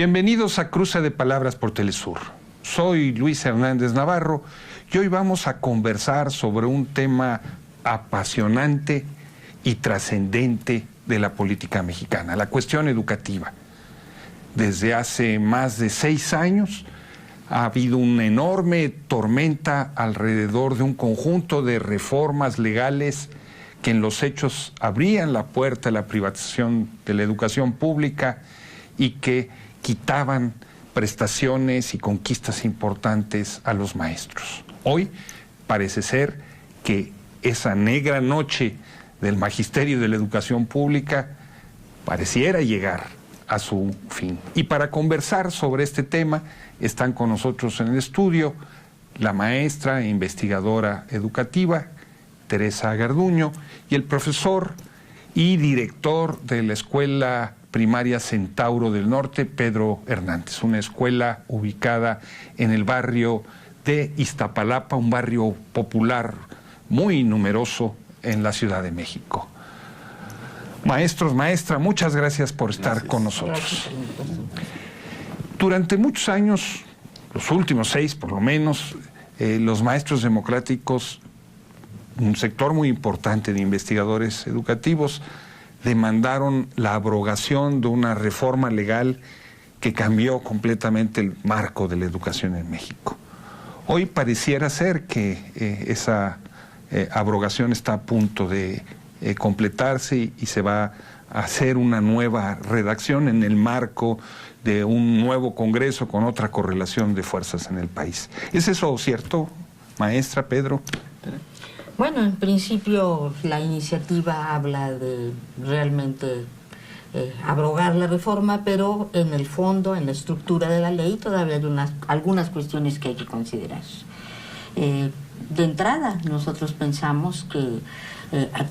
Bienvenidos a Cruce de Palabras por Telesur. Soy Luis Hernández Navarro y hoy vamos a conversar sobre un tema apasionante y trascendente de la política mexicana, la cuestión educativa. Desde hace más de 6 años ha habido una enorme tormenta alrededor de un conjunto de reformas legales que en los hechos abrían la puerta a la privatización de la educación pública y que quitaban prestaciones y conquistas importantes a los maestros. Hoy parece ser que esa negra noche del magisterio de la educación pública pareciera llegar a su fin. Y para conversar sobre este tema están con nosotros en el estudio la maestra e investigadora educativa Teresa Garduño y el profesor y director de la Escuela Primaria Centauro del Norte, Pedro Hernández, una escuela ubicada en el barrio de Iztapalapa, un barrio popular muy numeroso en la Ciudad de México. Maestros, maestra, muchas gracias por estar con nosotros. Durante muchos años, los últimos 6 por lo menos, los maestros democráticos, un sector muy importante de investigadores educativos, demandaron la abrogación de una reforma legal que cambió completamente el marco de la educación en México. Hoy pareciera ser que esa abrogación está a punto de completarse y se va a hacer una nueva redacción en el marco de un nuevo Congreso con otra correlación de fuerzas en el país. ¿Es eso cierto, maestra, Pedro? Bueno, en principio la iniciativa habla de realmente abrogar la reforma, pero en el fondo, en la estructura de la ley, todavía hay algunas cuestiones que hay que considerar. De entrada, nosotros pensamos que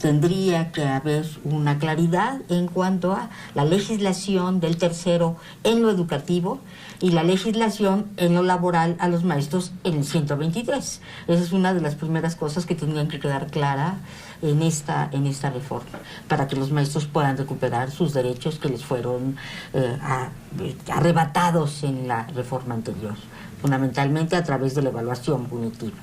tendría que haber una claridad en cuanto a la legislación del tercero en lo educativo y la legislación en lo laboral a los maestros en el 123. Esa es una de las primeras cosas que tendrían que quedar clara en esta reforma, para que los maestros puedan recuperar sus derechos que les fueron arrebatados en la reforma anterior, fundamentalmente a través de la evaluación punitiva.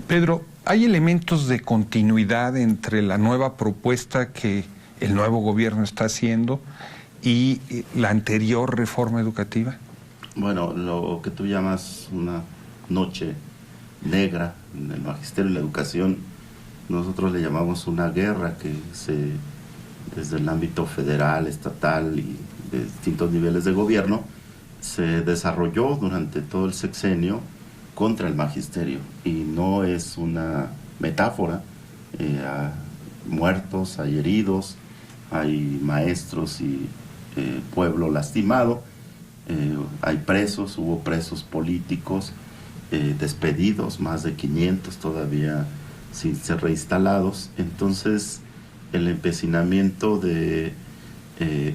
Pedro, ¿hay elementos de continuidad entre la nueva propuesta que el nuevo gobierno está haciendo y la anterior reforma educativa? Bueno, lo que tú llamas una noche negra en el magisterio y la educación, nosotros le llamamos una guerra que desde el ámbito federal, estatal y de distintos niveles de gobierno se desarrolló durante todo el sexenio contra el magisterio, y no es una metáfora. Hay muertos, hay heridos, hay maestros y pueblo lastimado, hay presos, hubo presos políticos, despedidos, más de 500 todavía sin ser reinstalados. Entonces el empecinamiento de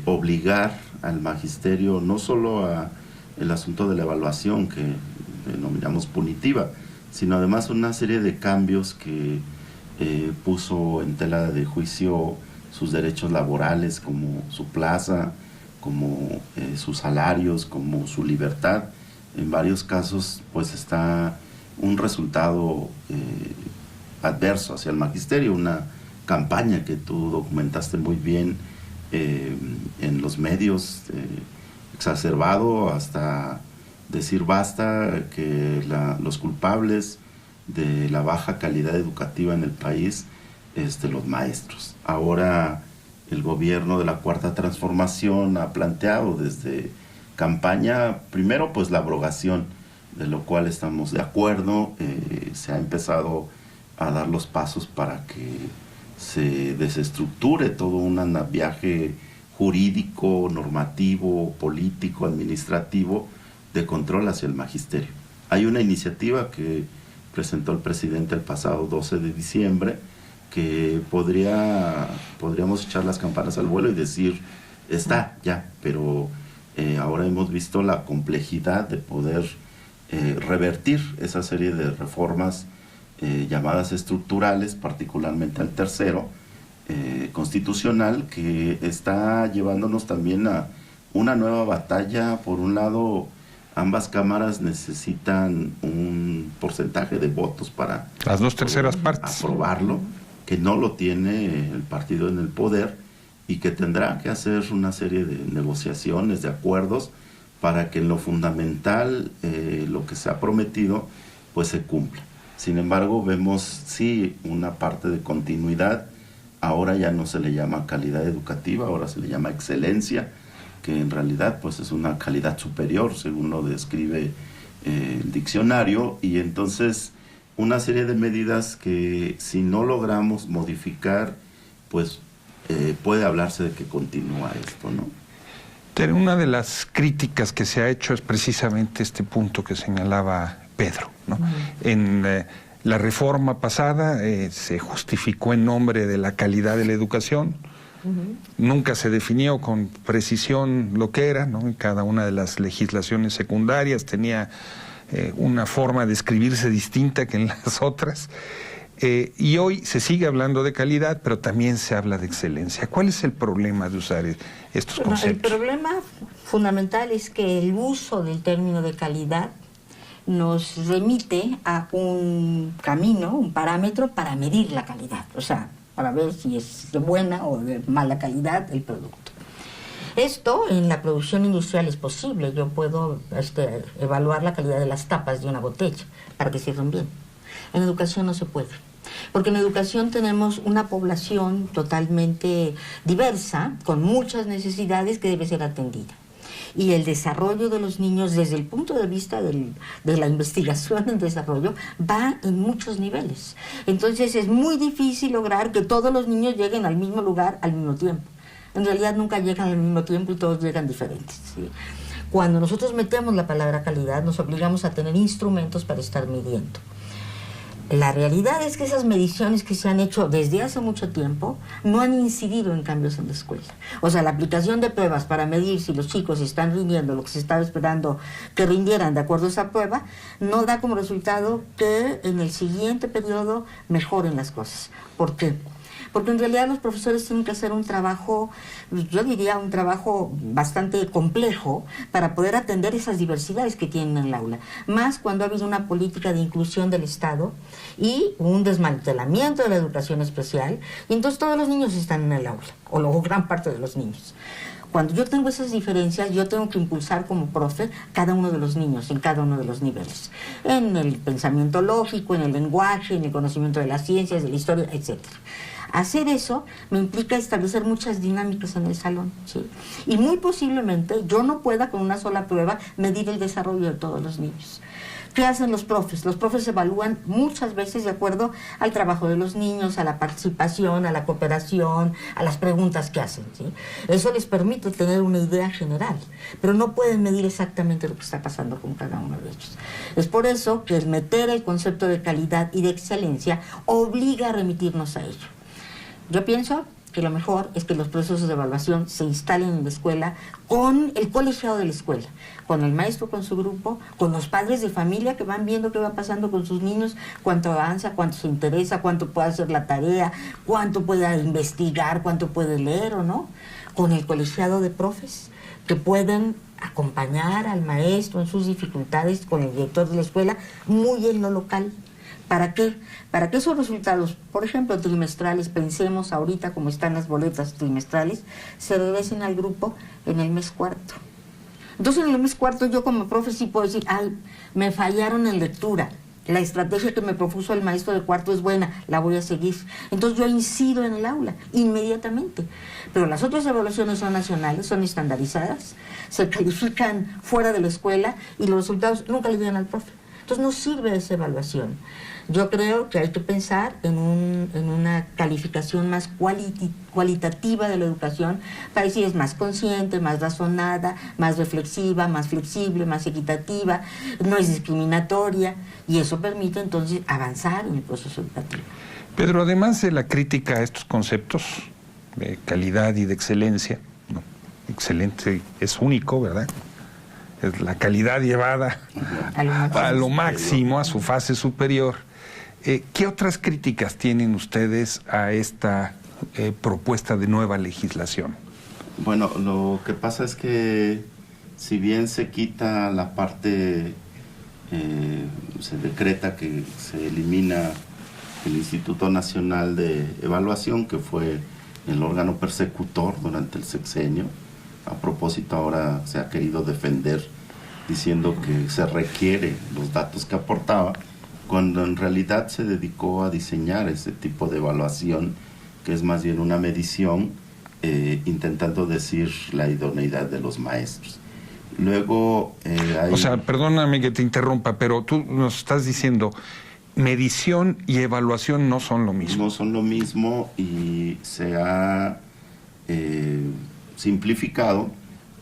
obligar al magisterio no solo a el asunto de la evaluación que denominamos punitiva, sino además una serie de cambios que puso en tela de juicio sus derechos laborales, como su plaza, como sus salarios, como su libertad. En varios casos pues está un resultado adverso hacia el magisterio, una campaña que tú documentaste muy bien en los medios, exacerbado hasta decir basta, que los culpables de la baja calidad educativa en el país, los maestros. Ahora el gobierno de la Cuarta Transformación ha planteado desde campaña, primero pues la abrogación, de lo cual estamos de acuerdo. Se ha empezado a dar los pasos para que se desestructure todo un andamiaje jurídico, normativo, político, administrativo, de control hacia el magisterio. Hay una iniciativa que presentó el presidente el pasado 12 de diciembre que podríamos echar las campanas al vuelo y decir, está ya, pero ahora hemos visto la complejidad de poder revertir esa serie de reformas llamadas estructurales, particularmente al tercero constitucional, que está llevándonos también a una nueva batalla. Por un lado, ambas cámaras necesitan un porcentaje de votos para las 2/3 partes aprobarlo, que no lo tiene el partido en el poder, y que tendrá que hacer una serie de negociaciones, de acuerdos, para que en lo fundamental, lo que se ha prometido, pues se cumpla. Sin embargo, vemos sí una parte de continuidad. Ahora ya no se le llama calidad educativa, ahora se le llama excelencia, que en realidad pues es una calidad superior, según lo describe el diccionario. Y entonces una serie de medidas que, si no logramos modificar, pues puede hablarse de que continúa esto, ¿no? Pero una de las críticas que se ha hecho es precisamente este punto que señalaba Pedro, ¿no? En la reforma pasada se justificó en nombre de la calidad de la educación. Nunca se definió con precisión lo que era, ¿no? Y cada una de las legislaciones secundarias tenía una forma de escribirse distinta que en las otras. Y hoy se sigue hablando de calidad, pero también se habla de excelencia. ¿Cuál es el problema de usar estos conceptos? El problema fundamental es que el uso del término de calidad nos remite a un camino, un parámetro para medir la calidad, o sea, para ver si es de buena o de mala calidad el producto. Esto en la producción industrial es posible. Yo puedo evaluar la calidad de las tapas de una botella para que cierren bien. En educación no se puede, porque en educación tenemos una población totalmente diversa, con muchas necesidades que debe ser atendida. Y el desarrollo de los niños, desde el punto de vista de la investigación en desarrollo, va en muchos niveles. Entonces es muy difícil lograr que todos los niños lleguen al mismo lugar al mismo tiempo. En realidad nunca llegan al mismo tiempo y todos llegan diferentes, ¿sí? Cuando nosotros metemos la palabra calidad, nos obligamos a tener instrumentos para estar midiendo. La realidad es que esas mediciones que se han hecho desde hace mucho tiempo no han incidido en cambios en la escuela. O sea, la aplicación de pruebas para medir si los chicos están rindiendo lo que se estaba esperando que rindieran de acuerdo a esa prueba, no da como resultado que en el siguiente periodo mejoren las cosas. ¿Por qué? Porque en realidad los profesores tienen que hacer un trabajo, yo diría un trabajo bastante complejo para poder atender esas diversidades que tienen en el aula. Más cuando ha habido una política de inclusión del Estado y un desmantelamiento de la educación especial, y entonces todos los niños están en el aula, o gran parte de los niños. Cuando yo tengo esas diferencias, yo tengo que impulsar como profe cada uno de los niños en cada uno de los niveles. En el pensamiento lógico, en el lenguaje, en el conocimiento de las ciencias, de la historia, etc. Hacer eso me implica establecer muchas dinámicas en el salón, ¿sí? Y muy posiblemente yo no pueda con una sola prueba medir el desarrollo de todos los niños. ¿Qué hacen los profes? Los profes evalúan muchas veces de acuerdo al trabajo de los niños, a la participación, a la cooperación, a las preguntas que hacen, ¿sí? Eso les permite tener una idea general, pero no pueden medir exactamente lo que está pasando con cada uno de ellos. Es por eso que el meter el concepto de calidad y de excelencia obliga a remitirnos a ello. Yo pienso que lo mejor es que los procesos de evaluación se instalen en la escuela con el colegiado de la escuela, con el maestro, con su grupo, con los padres de familia que van viendo qué va pasando con sus niños, cuánto avanza, cuánto se interesa, cuánto puede hacer la tarea, cuánto puede investigar, cuánto puede leer o no, con el colegiado de profes que pueden acompañar al maestro en sus dificultades, con el director de la escuela, muy en lo local. ¿Para qué? Para que esos resultados, por ejemplo, trimestrales, pensemos ahorita como están las boletas trimestrales, se regresen al grupo en el mes cuarto. Entonces, en el mes cuarto yo como profe sí puedo decir, ay, me fallaron en lectura. La estrategia que me propuso el maestro de cuarto es buena, la voy a seguir. Entonces yo incido en el aula, inmediatamente. Pero las otras evaluaciones son nacionales, son estandarizadas, se califican fuera de la escuela y los resultados nunca le llegan al profe. Entonces no sirve esa evaluación. Yo creo que hay que pensar en una calificación más cualitativa de la educación para decir es más consciente, más razonada, más reflexiva, más flexible, más equitativa, no es discriminatoria, y eso permite entonces avanzar en el proceso educativo. Pedro, además de la crítica a estos conceptos de calidad y de excelencia, ¿no? Excelente es único, ¿verdad? Es la calidad llevada a lo máximo, a su fase superior. ¿Qué otras críticas tienen ustedes a esta propuesta de nueva legislación? Bueno, lo que pasa es que si bien se quita la parte, se decreta que se elimina el Instituto Nacional de Evaluación, que fue el órgano persecutor durante el sexenio. A propósito, ahora se ha querido defender diciendo que se requiere los datos que aportaba, cuando en realidad se dedicó a diseñar ese tipo de evaluación, que es más bien una medición, intentando decir la idoneidad de los maestros. Luego hay... O sea, perdóname que te interrumpa, pero tú nos estás diciendo, medición y evaluación no son lo mismo. No son lo mismo, y se ha simplificado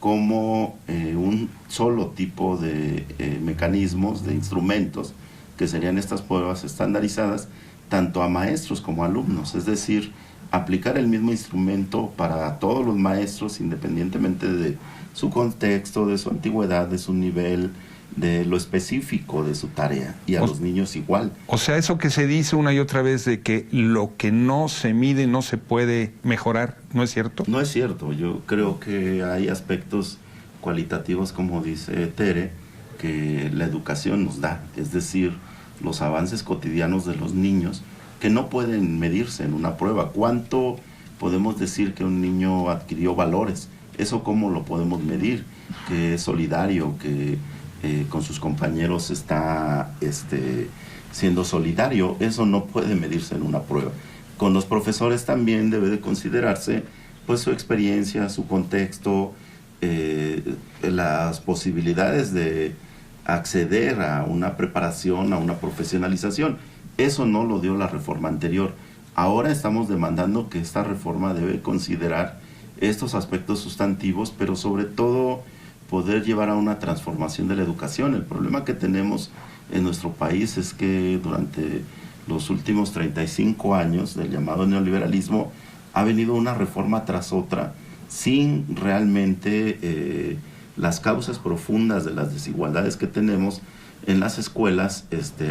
como un solo tipo de mecanismos, de instrumentos, que serían estas pruebas estandarizadas, tanto a maestros como a alumnos. Es decir, aplicar el mismo instrumento para todos los maestros, independientemente de su contexto, de su antigüedad, de su nivel, de lo específico de su tarea, y a los niños igual. O sea, eso que se dice una y otra vez de que lo que no se mide no se puede mejorar, ¿no es cierto? No es cierto. Yo creo que hay aspectos cualitativos, como dice Tere, que la educación nos da, es decir, los avances cotidianos de los niños, que no pueden medirse en una prueba. ¿Cuánto podemos decir que un niño adquirió valores? ¿Eso cómo lo podemos medir? Que es solidario, que con sus compañeros está siendo solidario. Eso no puede medirse en una prueba. Con los profesores también debe de considerarse pues su experiencia, su contexto, las posibilidades de acceder a una preparación, a una profesionalización. Eso no lo dio la reforma anterior. Ahora estamos demandando que esta reforma debe considerar estos aspectos sustantivos, pero sobre todo poder llevar a una transformación de la educación. El problema que tenemos en nuestro país es que durante los últimos 35 años del llamado neoliberalismo ha venido una reforma tras otra sin realmente las causas profundas de las desigualdades que tenemos en las escuelas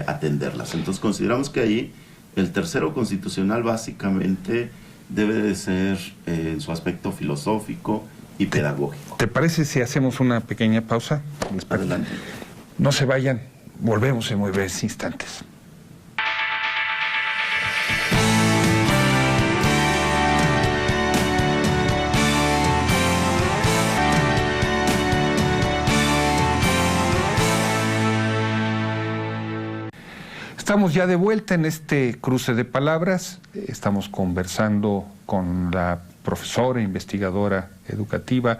atenderlas. Entonces consideramos que ahí el tercero constitucional básicamente debe de ser en su aspecto filosófico y pedagógico. ¿Te parece si hacemos una pequeña pausa? Adelante. No se vayan, volvemos en muy breves instantes. Estamos ya de vuelta en este cruce de palabras. Estamos conversando con la profesora, investigadora educativa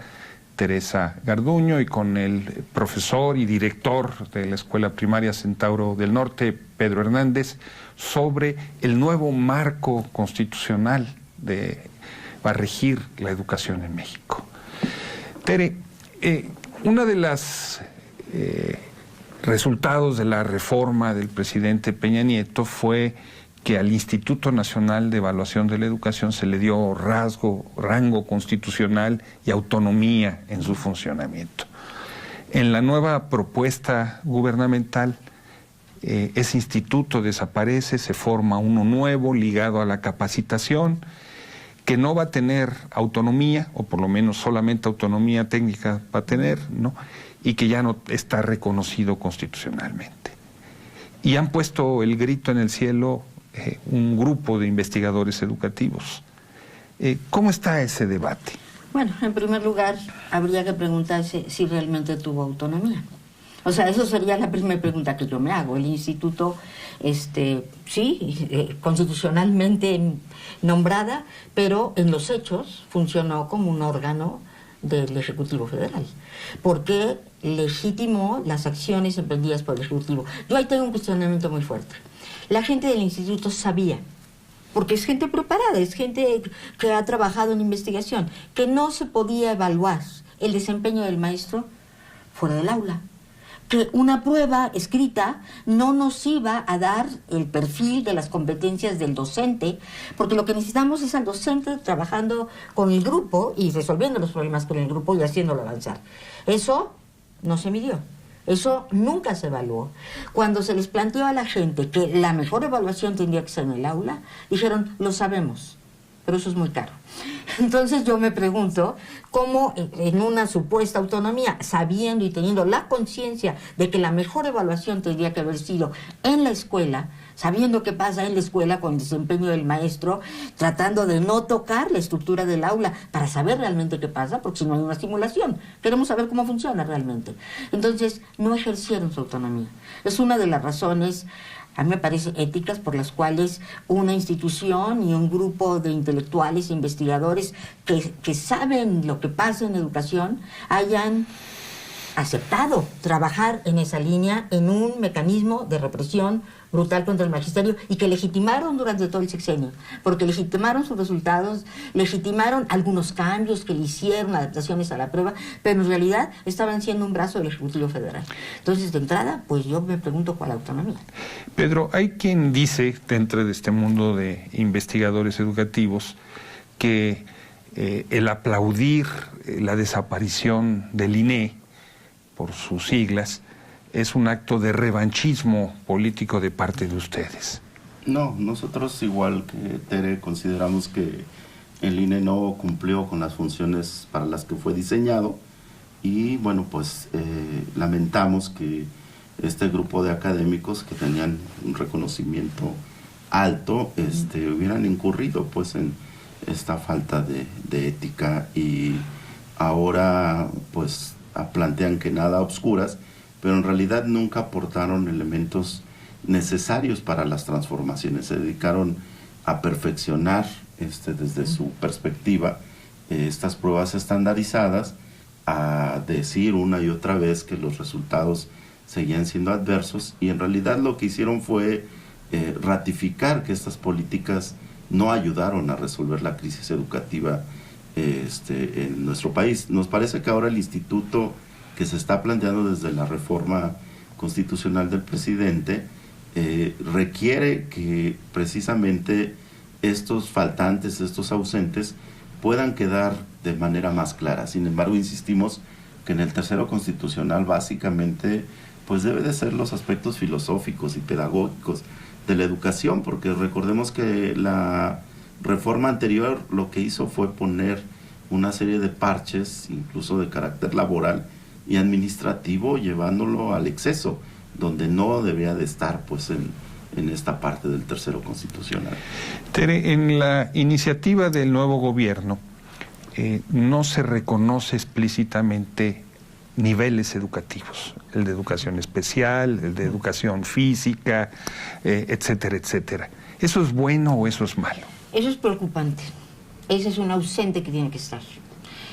Teresa Garduño, y con el profesor y director de la Escuela Primaria Centauro del Norte, Pedro Hernández, sobre el nuevo marco constitucional va a regir la educación en México. Tere, una de las resultados de la reforma del presidente Peña Nieto fue que al Instituto Nacional de Evaluación de la Educación se le dio rango constitucional y autonomía en su funcionamiento. En la nueva propuesta gubernamental, ese instituto desaparece, se forma uno nuevo ligado a la capacitación, que no va a tener autonomía, o por lo menos solamente autonomía técnica va a tener, ¿no? Y que ya no está reconocido constitucionalmente. Y han puesto el grito en el cielo un grupo de investigadores educativos. ¿Cómo está ese debate? Bueno, en primer lugar, habría que preguntarse si realmente tuvo autonomía. O sea, eso sería la primera pregunta que yo me hago. El instituto, sí, constitucionalmente nombrada, pero en los hechos funcionó como un órgano del Ejecutivo Federal, porque legitimó las acciones emprendidas por el Ejecutivo. Yo ahí tengo un cuestionamiento muy fuerte. La gente del instituto sabía, porque es gente preparada, es gente que ha trabajado en investigación, que no se podía evaluar el desempeño del maestro fuera del aula, que una prueba escrita no nos iba a dar el perfil de las competencias del docente, porque lo que necesitamos es al docente trabajando con el grupo y resolviendo los problemas con el grupo y haciéndolo avanzar. Eso no se midió. Eso nunca se evaluó. Cuando se les planteó a la gente que la mejor evaluación tendría que ser en el aula, dijeron, lo sabemos, pero eso es muy caro. Entonces yo me pregunto cómo en una supuesta autonomía, sabiendo y teniendo la conciencia de que la mejor evaluación tendría que haber sido en la escuela, sabiendo qué pasa en la escuela con el desempeño del maestro, tratando de no tocar la estructura del aula para saber realmente qué pasa, porque si no hay una simulación, queremos saber cómo funciona realmente. Entonces no ejercieron su autonomía. Es una de las razones, a mí me parece, éticas por las cuales una institución y un grupo de intelectuales e investigadores que saben lo que pasa en educación hayan aceptado trabajar en esa línea, en un mecanismo de represión brutal contra el magisterio, y que legitimaron durante todo el sexenio, porque legitimaron sus resultados, legitimaron algunos cambios que le hicieron, adaptaciones a la prueba, pero en realidad estaban siendo un brazo del Ejecutivo Federal. Entonces, de entrada, pues yo me pregunto cuál autonomía. Pedro, hay quien dice, dentro de este mundo de investigadores educativos, que el aplaudir la desaparición del INE, por sus siglas, es un acto de revanchismo político de parte de ustedes. No, nosotros igual que Tere consideramos que el INE no cumplió con las funciones para las que fue diseñado y bueno, pues lamentamos que este grupo de académicos que tenían un reconocimiento alto hubieran incurrido pues en esta falta de ética y ahora pues plantean que nada a obscuras, pero en realidad nunca aportaron elementos necesarios para las transformaciones. Se dedicaron a perfeccionar desde su perspectiva estas pruebas estandarizadas, a decir una y otra vez que los resultados seguían siendo adversos, y en realidad lo que hicieron fue ratificar que estas políticas no ayudaron a resolver la crisis educativa en nuestro país. Nos parece que ahora el instituto que se está planteando desde la reforma constitucional del presidente requiere que precisamente estos faltantes, estos ausentes, puedan quedar de manera más clara. Sin embargo, insistimos que en el tercero constitucional básicamente pues debe de ser los aspectos filosóficos y pedagógicos de la educación, porque recordemos que la reforma anterior lo que hizo fue poner una serie de parches, incluso de carácter laboral y administrativo, llevándolo al exceso, donde no debía de estar pues en esta parte del tercero constitucional. Tere, en la iniciativa del nuevo gobierno no se reconoce explícitamente niveles educativos, el de educación especial, el de educación física, etcétera, etcétera. ¿Eso es bueno o eso es malo? Eso es preocupante. Ese es un ausente que tiene que estar.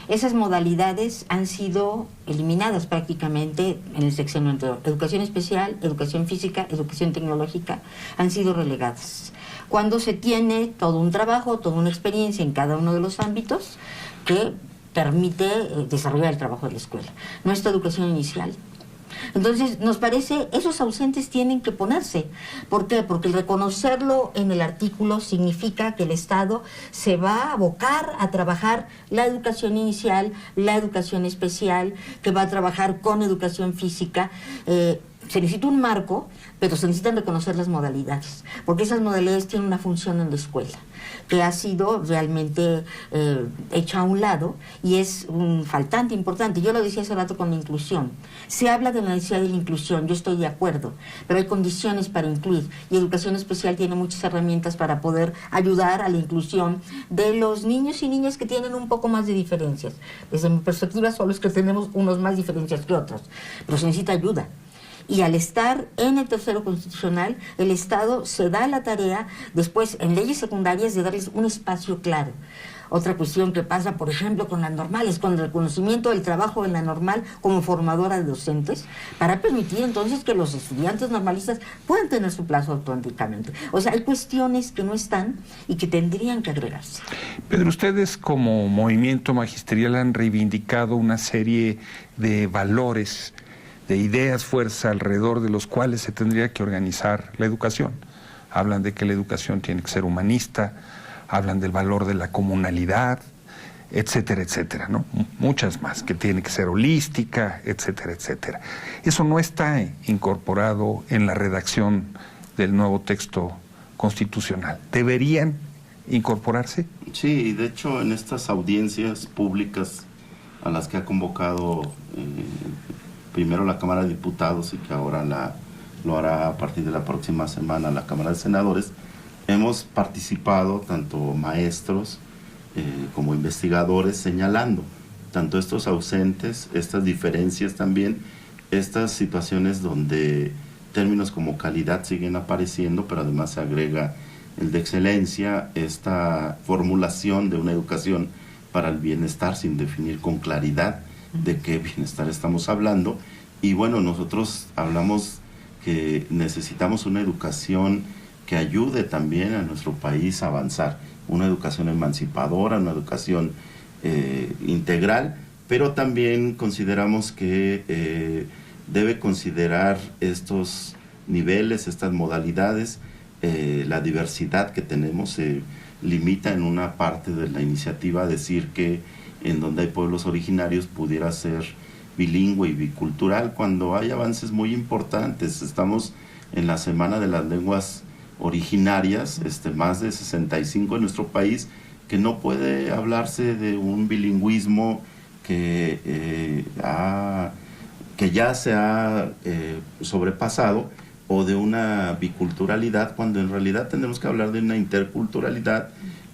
Esas modalidades han sido eliminadas prácticamente en el sexenio anterior. Educación especial, educación física, educación tecnológica han sido relegadas. Cuando se tiene todo un trabajo, toda una experiencia en cada uno de los ámbitos que permite desarrollar el trabajo de la escuela. Nuestra educación inicial. Entonces, nos parece, esos ausentes tienen que ponerse. ¿Por qué? Porque el reconocerlo en el artículo significa que el Estado se va a abocar a trabajar la educación inicial, la educación especial, que va a trabajar con educación física. Se necesita un marco, pero se necesitan reconocer las modalidades, porque esas modalidades tienen una función en la escuela, que ha sido realmente hecha a un lado y es un faltante importante. Yo lo decía hace rato con la inclusión. Se habla de la necesidad de la inclusión, yo estoy de acuerdo, pero hay condiciones para incluir y educación especial tiene muchas herramientas para poder ayudar a la inclusión de los niños y niñas que tienen un poco más de diferencias. Desde mi perspectiva, solo es que tenemos unos más diferencias que otros, pero se necesita ayuda. Y al estar en el tercero constitucional, el Estado se da la tarea, después en leyes secundarias, de darles un espacio claro. Otra cuestión que pasa, por ejemplo, con las normales, con el reconocimiento del trabajo de la normal como formadora de docentes, para permitir entonces que los estudiantes normalistas puedan tener su plazo auténticamente. O sea, hay cuestiones que no están y que tendrían que agregarse. Pedro, ustedes como movimiento magisterial han reivindicado una serie de valores, de ideas, fuerza, alrededor de los cuales se tendría que organizar la educación. Hablan de que la educación tiene que ser humanista, hablan del valor de la comunalidad, etcétera, etcétera, ¿no? Muchas más, que tiene que ser holística, etcétera, etcétera. Eso no está incorporado en la redacción del nuevo texto constitucional. ¿Deberían incorporarse? Sí, de hecho en estas audiencias públicas a las que ha convocado primero la Cámara de Diputados y que ahora lo hará a partir de la próxima semana la Cámara de Senadores, hemos participado tanto maestros como investigadores señalando tanto estos ausentes, estas diferencias también, estas situaciones donde términos como calidad siguen apareciendo, pero además se agrega el de excelencia, esta formulación de una educación para el bienestar sin definir con claridad de qué bienestar estamos hablando. Y bueno, nosotros hablamos que necesitamos una educación que ayude también a nuestro país a avanzar, una educación emancipadora, una educación integral, pero también consideramos que debe considerar estos niveles, estas modalidades, la diversidad que tenemos. Se limita en una parte de la iniciativa a decir que en donde hay pueblos originarios pudiera ser bilingüe y bicultural, cuando hay avances muy importantes. Estamos en la Semana de las Lenguas Originarias, más de 65 en nuestro país, que no puede hablarse de un bilingüismo que ya se ha sobrepasado, o de una biculturalidad, cuando en realidad tenemos que hablar de una interculturalidad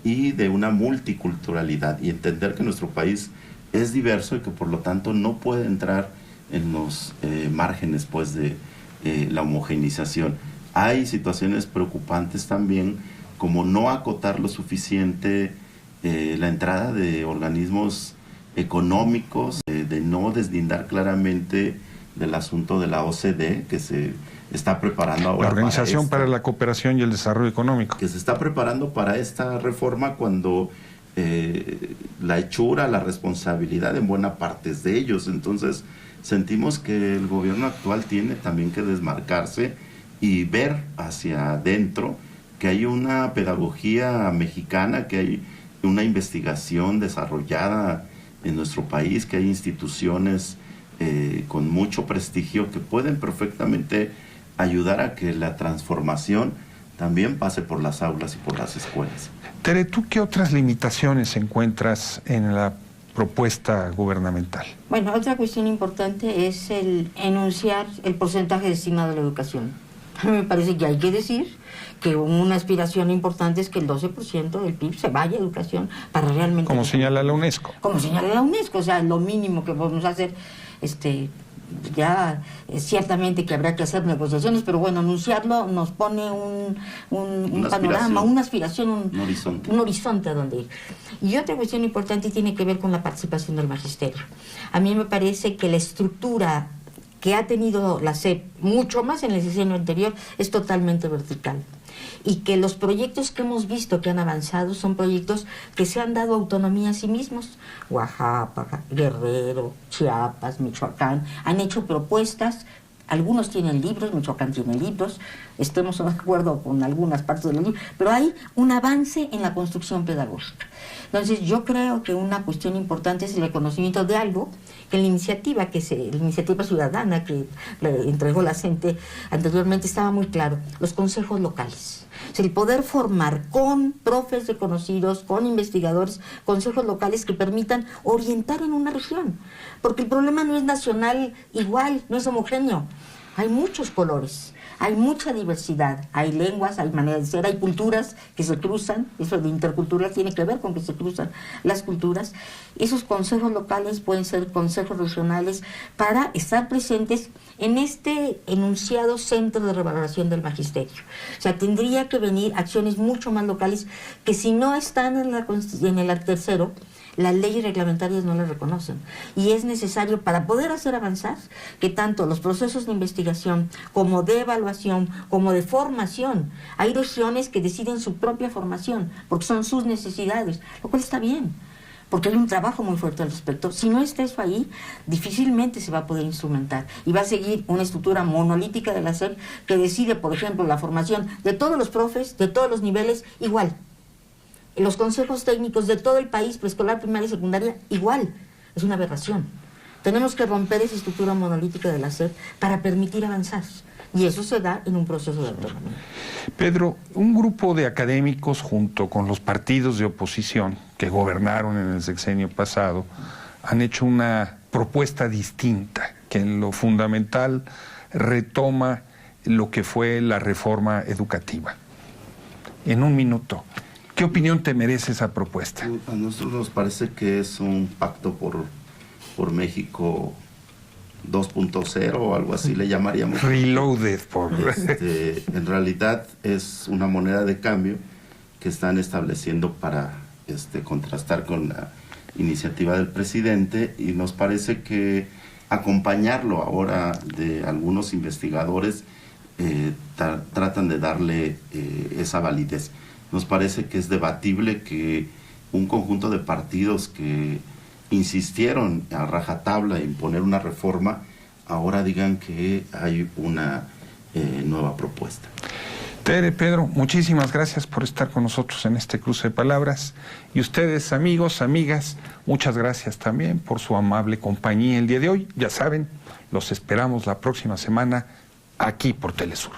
y de una multiculturalidad, y entender que nuestro país es diverso y que por lo tanto no puede entrar en los márgenes pues de la homogeneización. Hay situaciones preocupantes también, como no acotar lo suficiente la entrada de organismos económicos, de no deslindar claramente del asunto de la OCDE, que se está preparando ahora. La Organización para la Cooperación y el Desarrollo Económico. Que se está preparando para esta reforma, cuando la hechura, la responsabilidad en buena parte es de ellos. Entonces sentimos que el gobierno actual tiene también que desmarcarse y ver hacia adentro, que hay una pedagogía mexicana, que hay una investigación desarrollada en nuestro país, que hay instituciones con mucho prestigio que pueden perfectamente ayudar a que la transformación también pase por las aulas y por las escuelas. Tere, ¿tú qué otras limitaciones encuentras en la propuesta gubernamental? Bueno, otra cuestión importante es el enunciar el porcentaje destinado a la educación. A mí me parece que hay que decir que una aspiración importante es que el 12% del PIB se vaya a educación para realmente... Como señala la UNESCO. Como señala la UNESCO, o sea, lo mínimo que podemos hacer, ya ciertamente que habrá que hacer negociaciones, pero bueno, anunciarlo nos pone un panorama, una aspiración, un horizonte a donde ir. Y otra cuestión importante tiene que ver con la participación del magisterio. A mí me parece que la estructura que ha tenido la SEP, mucho más en el sexenio anterior, es totalmente vertical. Y que los proyectos que hemos visto que han avanzado son proyectos que se han dado autonomía a sí mismos. Oaxaca, Guerrero, Chiapas, Michoacán, han hecho propuestas. Algunos tienen libros, Michoacán tiene libros, estemos de acuerdo con algunas partes de los libros, pero hay un avance en la construcción pedagógica. Entonces yo creo que una cuestión importante es el reconocimiento de algo que la iniciativa ciudadana que le entregó la CENTE anteriormente estaba muy claro: los consejos locales. O sea, el poder formar con profes reconocidos, con investigadores, consejos locales que permitan orientar en una región. Porque el problema no es nacional igual, no es homogéneo. Hay muchos colores, hay mucha diversidad, hay lenguas, hay maneras de ser, hay culturas que se cruzan. Eso de intercultural tiene que ver con que se cruzan las culturas. Esos consejos locales pueden ser consejos regionales para estar presentes en este enunciado centro de revaloración del magisterio. O sea, tendría que venir acciones mucho más locales que, si no están en el tercero, las leyes reglamentarias no las reconocen. Y es necesario, para poder hacer avanzar, que tanto los procesos de investigación como de evaluación, como de formación, hay regiones que deciden su propia formación, porque son sus necesidades, lo cual está bien, porque hay un trabajo muy fuerte al respecto. Si no está eso ahí, difícilmente se va a poder instrumentar, y va a seguir una estructura monolítica de la SEP que decide, por ejemplo, la formación de todos los profes, de todos los niveles, igual. Los consejos técnicos de todo el país, preescolar, primaria y secundaria, igual. Es una aberración. Tenemos que romper esa estructura monolítica de la SEP para permitir avanzar. Y eso se da en un proceso de autonomía. Pedro, un grupo de académicos junto con los partidos de oposición que gobernaron en el sexenio pasado han hecho una propuesta distinta que en lo fundamental retoma lo que fue la reforma educativa. En un minuto, ¿qué opinión te merece esa propuesta? A nosotros nos parece que es un pacto por México 2.0 o algo así le llamaríamos. Reloaded, por... En realidad es una moneda de cambio que están estableciendo para contrastar con la iniciativa del presidente, y nos parece que acompañarlo ahora de algunos investigadores tratan de darle esa validez. Nos parece que es debatible que un conjunto de partidos que insistieron a rajatabla en poner una reforma ahora digan que hay una nueva propuesta. Tere, Pedro, muchísimas gracias por estar con nosotros en este cruce de palabras. Y ustedes, amigos, amigas, muchas gracias también por su amable compañía el día de hoy. Ya saben, los esperamos la próxima semana aquí por Telesur.